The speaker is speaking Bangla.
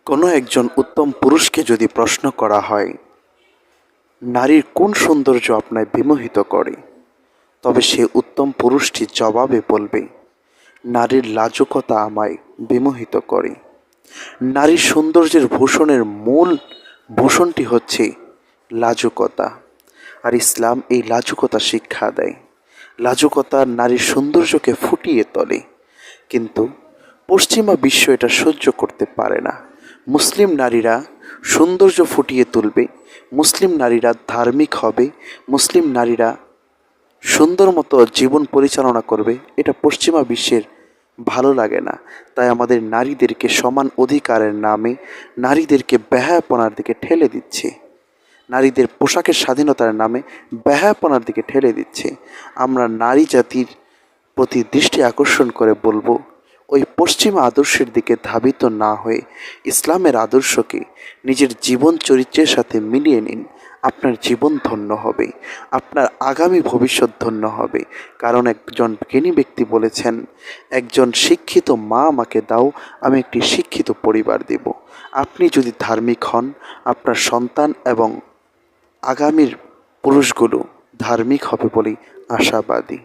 কোনো একজন উত্তম পুরুষকে যদি প্রশ্ন করা হয় নারীর কোন সৌন্দর্য আপনায় বিমোহিত করে, তবে সে উত্তম পুরুষটি জবাবে বলবে, নারীর লাজুকতা আমায় বিমোহিত করে। নারীর সৌন্দর্যের ভূষণের মূল ভূষণটি হচ্ছে লাজুকতা, আর ইসলাম এই লাজুকতা শিক্ষা দেয়। লাজুকতা নারীর সৌন্দর্যকে ফুটিয়ে তোলে, কিন্তু পশ্চিমা বিশ্ব এটা সহ্য করতে পারে না। মুসলিম নারীরা সৌন্দর্য ফুটিয়ে তুলবে, মুসলিম নারীরা ধার্মিক হবে, মুসলিম নারীরা সুন্দর মতো জীবন পরিচালনা করবে, এটা পশ্চিমা বিশ্বের ভালো লাগে না। তাই আমাদের নারীদেরকে সমান অধিকারের নামে নারীদেরকে বেহায়াপনার দিকে ঠেলে দিচ্ছে, নারীদের পোশাকের স্বাধীনতার নামে বেহায়াপনার দিকে ঠেলে দিচ্ছে। আমরা নারী জাতির প্রতি দৃষ্টি আকর্ষণ করে বলবো, ওই পশ্চিমা আদর্শের দিকে ধাবিত না হয়ে ইসলামের আদর্শকে নিজের জীবন চরিত্রের সাথে মিলিয়ে নিন। আপনার জীবন ধন্য হবে, আপনার আগামী ভবিষ্যৎ ধন্য হবে। কারণ একজন জ্ঞানী ব্যক্তি বলেছেন, একজন শিক্ষিত মা আমাকে দাও, আমি একটি শিক্ষিত পরিবার দেব। আপনি যদি ধার্মিক হন, আপনার সন্তান এবং আগামীর পুরুষগুলো ধার্মিক হবে বলেই আশাবাদী।